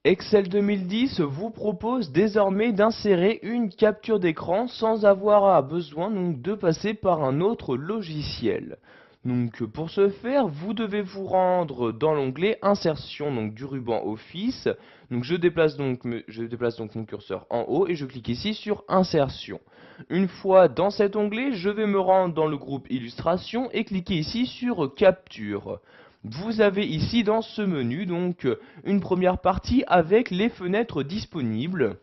Excel 2010 vous propose désormais d'insérer une capture d'écran sans avoir besoin donc, de passer par un autre logiciel. Donc pour ce faire, vous devez vous rendre dans l'onglet Insertion donc, du ruban Office. Donc je déplace donc mon curseur en haut et je clique ici sur Insertion. Une fois dans cet onglet, je vais me rendre dans le groupe Illustration et cliquer ici sur Capture. Vous avez ici dans ce menu donc une première partie avec les fenêtres disponibles.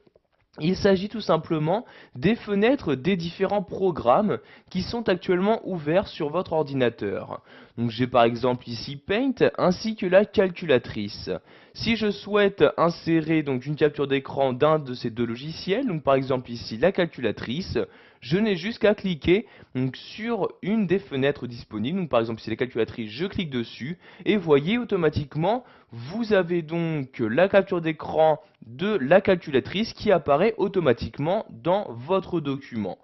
Il s'agit tout simplement des fenêtres des différents programmes qui sont actuellement ouverts sur votre ordinateur. Donc j'ai par exemple ici Paint ainsi que la calculatrice. Si je souhaite insérer donc une capture d'écran d'un de ces deux logiciels, donc par exemple ici la calculatrice, je n'ai juste qu'à cliquer donc, sur une des fenêtres disponibles. Donc par exemple ici la calculatrice, je clique dessus et voyez automatiquement vous avez donc la capture d'écran de la calculatrice qui apparaît automatiquement dans votre document.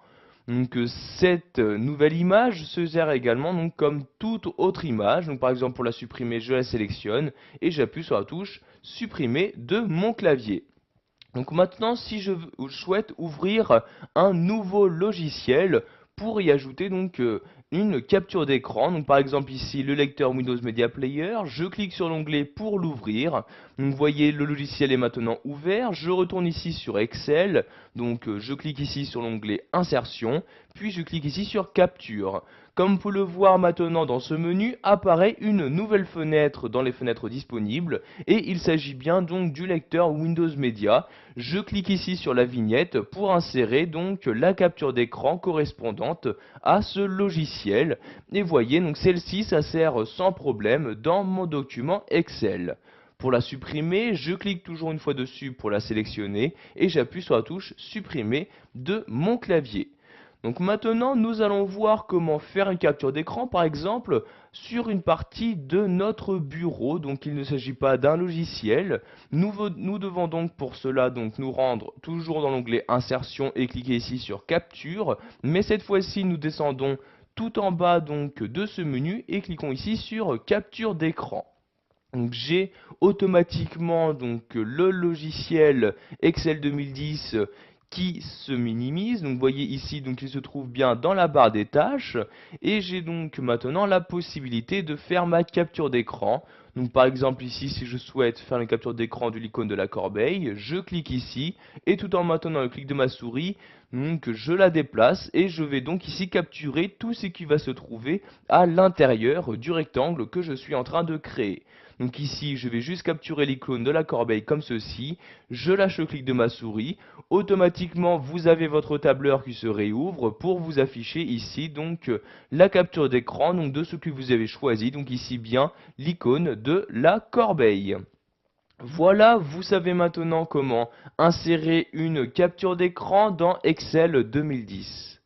Donc cette nouvelle image se sert également donc, comme toute autre image. Donc par exemple pour la supprimer, je la sélectionne et j'appuie sur la touche supprimer de mon clavier. Donc maintenant, si je souhaite ouvrir un nouveau logiciel pour y ajouter donc une capture d'écran, donc par exemple ici le lecteur Windows Media Player, je clique sur l'onglet pour l'ouvrir. Donc vous voyez le logiciel est maintenant ouvert, je retourne ici sur Excel, donc je clique ici sur l'onglet Insertion, puis je clique ici sur Capture. Comme vous pouvez le voir maintenant dans ce menu, apparaît une nouvelle fenêtre dans les fenêtres disponibles et il s'agit bien donc du lecteur Windows Media. Je clique ici sur la vignette pour insérer donc la capture d'écran correspondante à ce logiciel. Et voyez donc celle-ci s'insère sans problème dans mon document Excel. Pour la supprimer, je clique toujours une fois dessus pour la sélectionner et j'appuie sur la touche supprimer de mon clavier. Donc maintenant, nous allons voir comment faire une capture d'écran, par exemple, sur une partie de notre bureau. Donc il ne s'agit pas d'un logiciel. Nous devons donc pour cela donc, nous rendre toujours dans l'onglet Insertion et cliquer ici sur Capture. Mais cette fois-ci, nous descendons tout en bas donc, de ce menu et cliquons ici sur Capture d'écran. Donc j'ai automatiquement donc le logiciel Excel 2010 qui se minimise. Donc vous voyez ici donc il se trouve bien dans la barre des tâches et j'ai donc maintenant la possibilité de faire ma capture d'écran. Donc par exemple ici si je souhaite faire une capture d'écran de l'icône de la corbeille, je clique ici et tout en maintenant le clic de ma souris, donc je la déplace et je vais donc ici capturer tout ce qui va se trouver à l'intérieur du rectangle que je suis en train de créer. Donc ici, je vais juste capturer l'icône de la corbeille comme ceci. Je lâche le clic de ma souris. Automatiquement, vous avez votre tableur qui se réouvre pour vous afficher ici donc la capture d'écran donc de ce que vous avez choisi. Donc ici bien l'icône de la corbeille. Voilà, vous savez maintenant comment insérer une capture d'écran dans Excel 2010.